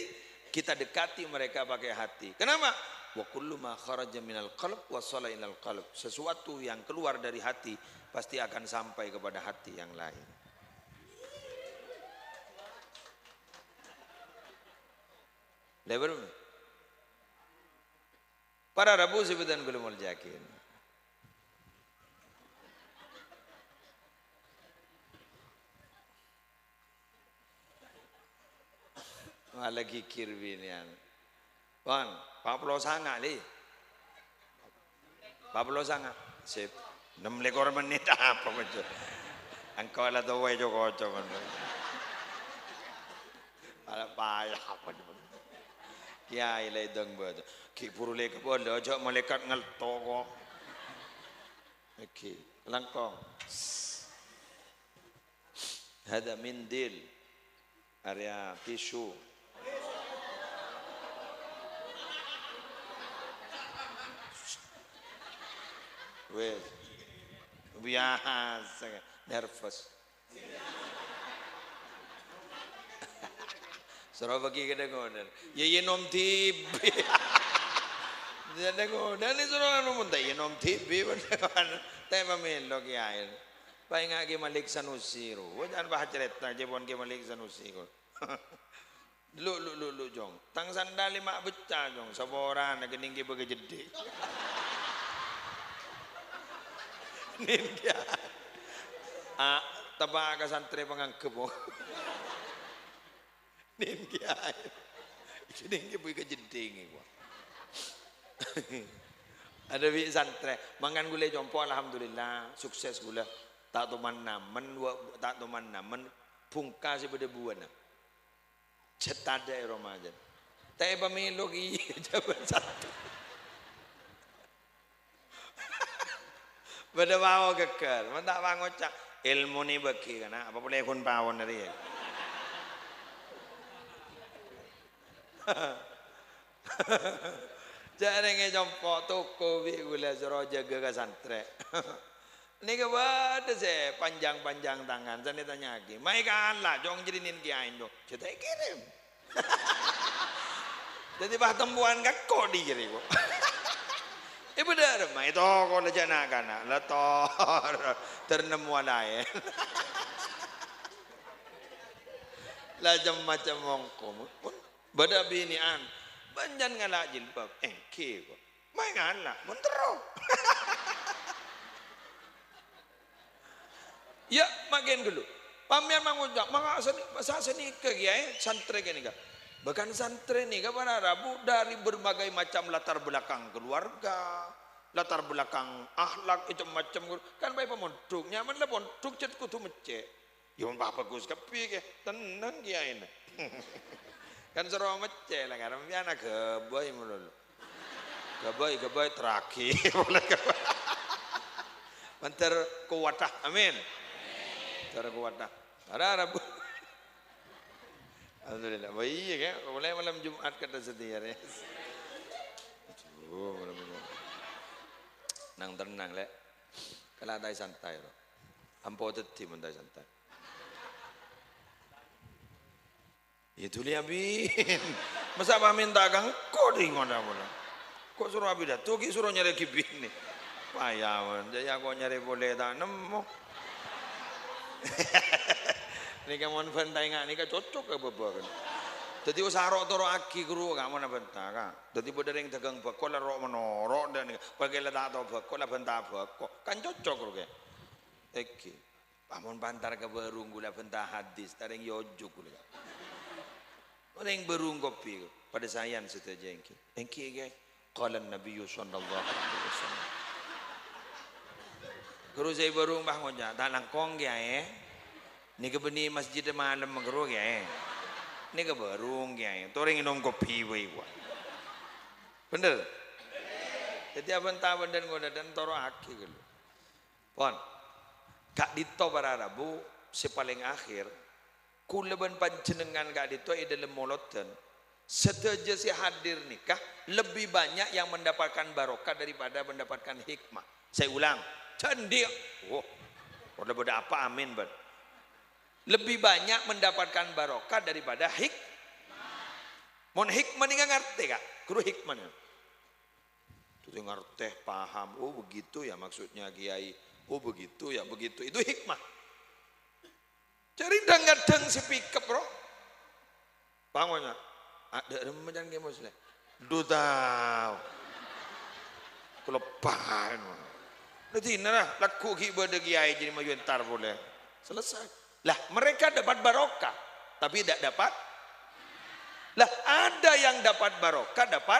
kita dekati mereka pakai hati. Kenapa? Wa kullu ma kharaja minal qalb wa sala ilal qalb. Sesuatu yang keluar dari hati pasti akan sampai kepada hati yang lain. Lebar. Para Rabu sebutan belum jakin. Lagi kirbinian. Wan, 40 sangat li. 40 sangat. Sip. 6 menit apa macam. Engkau lah tu wei joko macam. Ada payah apa tu. Kiai le deng ber. Ki puru le ke boleh ajak malaikat ngelto ko. Okey, langkong. Hada mindil. Area tisu. Wes. Biasa. Nervous. Suruh bagi kedengaran. Ya nom tibi. Jadi kedengaran ni suruh nom tak ya nom tibi. Tapi pamilok ya. Paling lagi Malik Sanusi ro. Jangan bahas cerita jebon ke Malik Sanusi ko. Lu jong. Tang sandal lima becah jong. Saboran nak tinggi bagi jedi. Nin dia. Tabak ke santri pengangkep. Nin dia. Tinggi bagi jedi ni gua. Ada bi santri mangan gula jompo alhamdulillah sukses gula. Tak tuman namen tak tuman namen pungka si pada buana cetada Ramadan tapi pemilu iya jabat satu pada bawa kekal tak bangocak ilmu ni bagi kan apa boleh kun pawon dari ya jangan ngejompo toko bi gula suruh jaga ke santri. Ini kepada saya panjang-panjang tangan. Saya tanya lagi. Mai kalah, jong jadiin kiain dong. Kita kirim. Jadi bah tembuan kau dikiri kok. Benar, mai to kau leja nak kana, letor ternemu lain. Lajam macam mongkom. Bada binian, banjan ngalak jilbab. Ki kok. Mai kalah, mentero. Ya makin dulu. Pamer mangujak, masa seni ke kiai santri gini kan. Bahkan santri ni kan para Rabu dari berbagai macam latar belakang keluarga, latar belakang akhlak itu macam kan baik pemondok nyaman lah pondok cet kutu mecek. Yon bapak gus kepi ke tenang kiai ni. Kan seru mecek lah kan. Biar nak kebay mulu. Kebay terakhir. Mantar kuatah, amin. Cara kuatah. Ada Rabu. Alhamdulillah. Baik ya, boleh malam Jumat kata setia ya. Nang tenang le. Kalau ada santai lo. Ampo teti mentai santai. Itu lihat bin. Masa apa minta kang koding ada mana? Kok suruh abi dah? Tuh suruh nyari kibin ni. Payah, jadi aku nyari boleh tak nemu. Ni kamu bentai ngak ni kan cocok ke bapa kan. Jadi usaha rok toro aki guru kamu nak bentar kan. Jadi pada ring tegang bakol lah rok menorok dan bagi lah tak tahu bakol lah bentar bakol kan cocok guru ke. Eki, pamun bantar ke berung gula bentar hadis, taring yojuk gula. Orang berung kopi pada sayan setuju engki. Engki ke? Qalan Nabi sallallahu alaihi wasallam. Guru saya baru mbah ngoja, tak langkong ya Ni ke beni masjid malam mengeru ya Ni ke barung ya Toreng minum kopi wei gua. Bener? Jadi apa entah dan ngoda dan toro aki gitu. Pon, kak dito para Rabu si paling akhir kuleban panjenengan kak dito dalam moloten seteja si hadir nikah lebih banyak yang mendapatkan barokah daripada mendapatkan hikmah. Saya ulang. Candik, udah beda apa amin ber. Lebih banyak mendapatkan barokah daripada Mon hikmah ni ngerti kak, guru hikmahnya. Itu ngerti, paham. Oh begitu ya maksudnya kiai. Oh begitu ya begitu. Itu hikmah. Cari kadang si pikap bro. Bangunnya, ada remajan ke muslim. Duta, kelepahan. Nanti nah laku kibar kiai jadi maju entar boleh selesai. Lah mereka dapat barokah, tapi tidak dapat. Lah ada yang dapat barokah dapat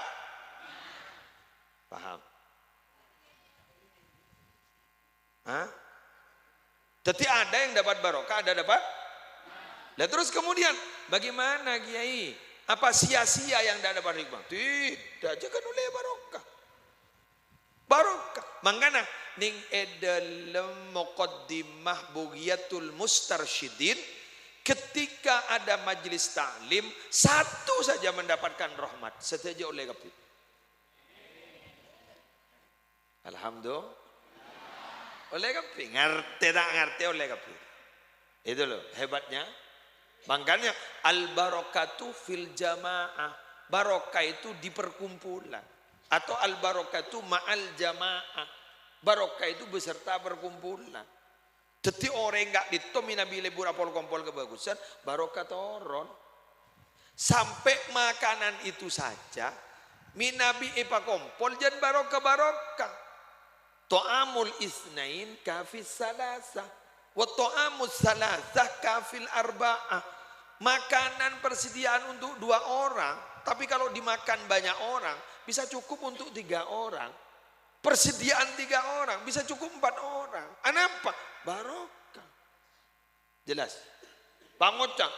paham? Hah? Jadi ada yang dapat barokah, ada dapat. Lah terus kemudian bagaimana kiai? Apa sia-sia yang tidak dapat hikmah? Tidak, jangan oleh barokah. Barokah. Makanya ning edalem muqaddimah Bughiyatul Mustarsyidin, ketika ada majelis taklim satu saja mendapatkan rahmat setuju oleh kabeh. Alhamdulillah. Oleh kabeh, ngerti tak ngerti oleh kabeh. Itu loh hebatnya. Makanya al barakatu fil jamaah. Barokah itu di perkumpulan. Atau al barakatu ma'al jamaah. Barokah itu beserta perkumpulan. Jadi orang enggak ditomi nabi lebur apol kompol kebagusan, barokah toron. Sampai makanan itu saja, minabi ipa kompol jan barokah. To'amul isnain kafis salasa. Wa to'amul salasa kafil arba'ah. Makanan persediaan untuk 2 orang. Tapi kalau dimakan banyak orang, bisa cukup untuk 3 orang. Persediaan 3 orang, bisa cukup 4 orang. Kenapa? Barokah. Jelas. Pangocang.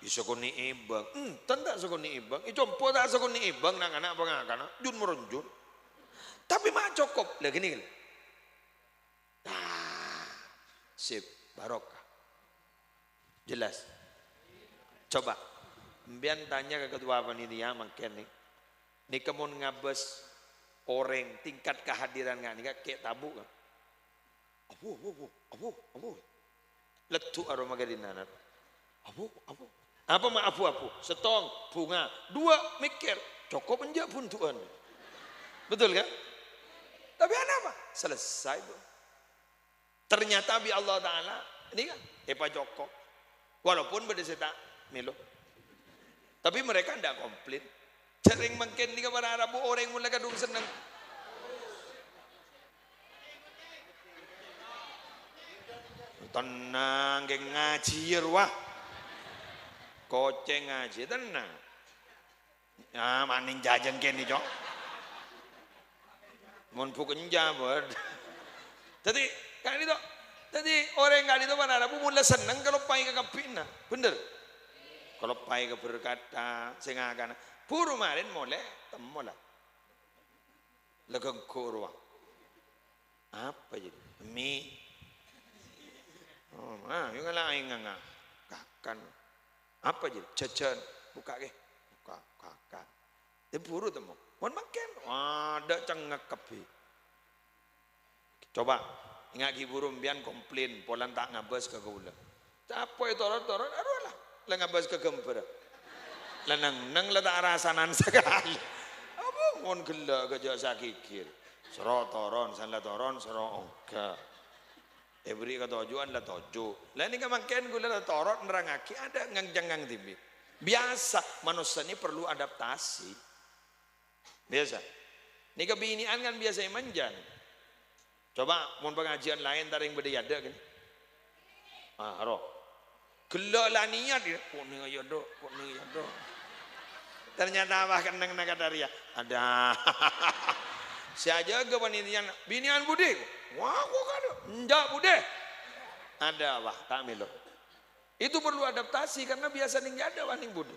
Iso ko ni ibang. Tanda so ko ni ibang. Icompo tak so ko ni ibang nang anak pangakana. Jun meronjun. Tapi mak cukup. Lah gini. Sip. Barokah. Jelas. Coba. Mbian tanya ke ketua panitia makin nih. Ini kemun ngabes orang tingkat kehadiran nggak nih kayak tabu kan? Abu. Letu aroma gadinanat. Abu. Apa mah abu? Setong bunga 2 mikir cukup enjak puntuan. Betul kan? Tapi apa? Selesai bu. Ternyata bi Allah Taala ini kan Epa Joko. Walaupun beda tak melo. Tapi mereka tidak komplain. Sering mungkin di kabar Arabu orang mulai kadung senang. Tenang, geng ngaji wah. Koceng ngaji tenang. Ya maning jajan kene cok. Mun pukun jabar. Jadi kan itu. Jadi orang kali itu mana Arabu mulai senang kalau pai ke kapina. Bener. Kalau pai ke berkata sengakan. Puru marin mulai temu lah. Legeng kurwa. Apa jadi? Mi. Yung lain nga kakan. Apa jadi? Jajan. Buka ke. Buka kakak. Dia puru temu. Wan makan. Ada cengak kapi. Coba. Ingat ki burung bian komplain. Polan tak ngabas ke gula. Apa itu torot-torot? Aduh lah. Lah ngabas ke gemper. Nang letak rasanan sekali. Apa ngon gela gajah sakikir. Serotoron, sanlatoron, seroongka. Beri ketujuan lah tujuh. Lah ini kemakin gula lah torot nerangaki ada ngang tibi. Biasa manusia ini perlu adaptasi. Biasa. Ini kebinian kan biasa manjan. Coba mau pengajian lain taring berdaya kan. Roh. Gela lah niat dia. Poni ayodo. Ternyata bahkan nang nakadaria ada. Saya jaga panitia binian budi. Wah, kok ada? Enggak bude. Ada wah, tak melo. Itu perlu adaptasi karena biasa ning ada wah ning budi.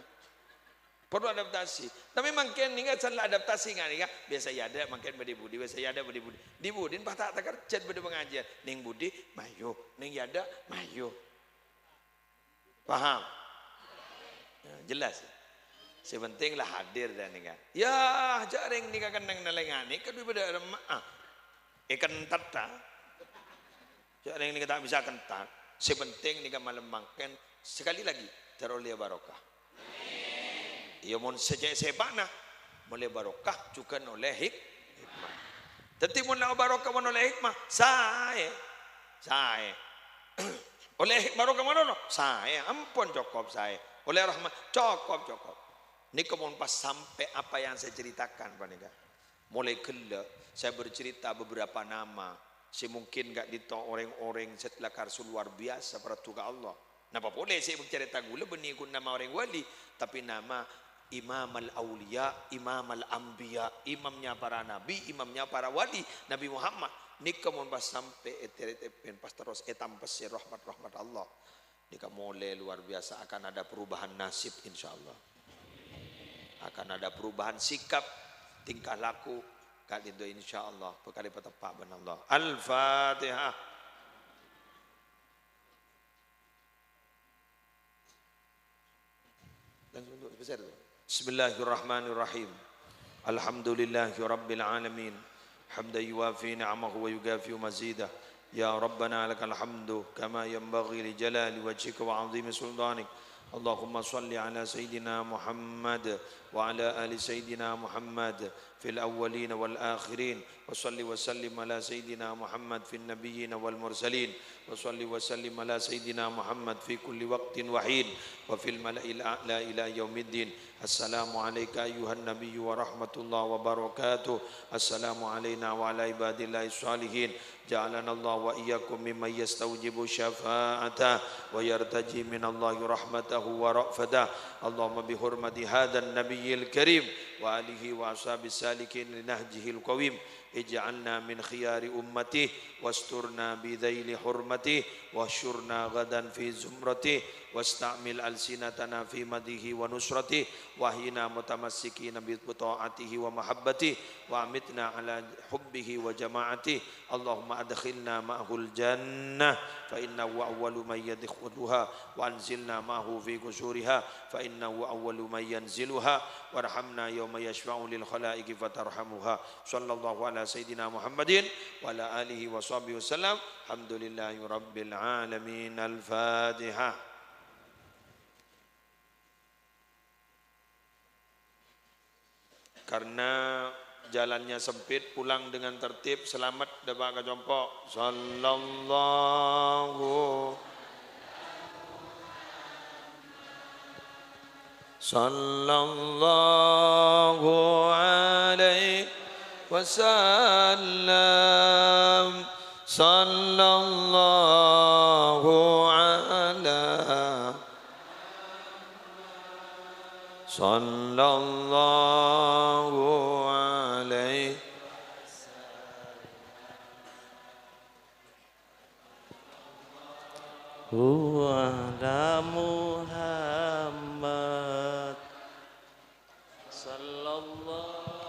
Perlu adaptasi. Tapi mungkin ning salah adaptasi kan biasa ada mungkin budi budi, biasa ada budi budi. Di budin patah kerja budi pengajian. Ning budi mayo, ning ada mayo. Paham? Nah, jelas. Sepentinglah hadir dan nikah. Ya, jaring nikah kendang nalengani kedua beda remah. Ikan tata. Jaring nikah tak bisa kentat. Sepenting nikah malam mangken sekali lagi teroleh barokah. Ya mon sejak sebana mulai barokah juga oleh hikmah. Tetapi mun barokah mon oleh hikmah saya. Oleh barokah mana? Saya ampun cukup saya. Oleh rahmat cukup. Ini kemudian pas sampai apa yang saya ceritakan Pak Nika. Mulai gila saya bercerita beberapa nama. Semungkin gak dito orang-orang setelah karsul luar biasa peratuga Allah. Napa boleh saya bercerita gula benikun nama orang wali. Tapi nama Imam al-Awliya, Imam al-Anbiya, imamnya para nabi, imamnya para wali, Nabi Muhammad. Ini kemudian pas sampai etepen pas terus etampas rahmat Allah. Ini mulai luar biasa akan ada perubahan nasib insya Allah. Akan ada perubahan sikap, tingkah laku, kali itu insyaallah bekali petepak benallah. Al-Fatihah. Langsung duduk besar tu. Bismillahirrahmanirrahim. Alhamdulillahi rabbil alamin. Hamdan yuwafi ni'amahu wa yukafi mazidah. Ya Rabbana lakal hamdu kama yanbaghi li jalali wajhika wa 'azimi sultanik. Allahumma salli ala Sayyidina Muhammad wa ala ali Sayyidina Muhammad fil awwalin wal akhirin wa salli wa sallim ala Sayyidina Muhammad fil nabiyyin wal mursalin wa salli wa sallim ala Sayyidina Muhammad fi kulli waqtin wa hin wa fil mala'il a'la ila yaumiddin. Assalamu alayka ayuhan nabiyyu wa rahmatullahi wa barakatuh. Assalamu alayna wa ala ibadillahi salihin. Ja'alana Allah wa iyyakum mimman yastawjibu syafa'ata wa yartaji minallahi rahmatahu wa ra'fadah. Allahumma bihurmati hadzal nabiyil karim wa alihi wa ashabis salikin li nahjihil qawim ij'alna min khiyari ummati wasturna bidhaili hurmati wahsyurna gadan fi zumrati wasta'mil alsinatana fi madihi wa nusrati wahina mutamassikina bi ta'atihi wa mahabbati wa amitna ala hubbihi wa jama'ati. Allahumma adkhilna ma'hul jannah fa innahu awwalu man yadkhuluha wa anzilna ma'hu fi qusuriha fa innahu awwalu man yanziluha warhamna yawma yashfa'u lil khalaiqi fatarhamuha. Sallallahu ala Sayyidina Muhammadin wa ala alihi wa sahbihi wasallam. Alhamdulillahi rabbil alamin. Al-Fatihah. Karena jalannya sempit, pulang dengan tertib, selamat dapat kejompok. Sallallahu alaihi wasallam. Sallallahu ala sallallahu alaihi wa ala Muhammad sallallahu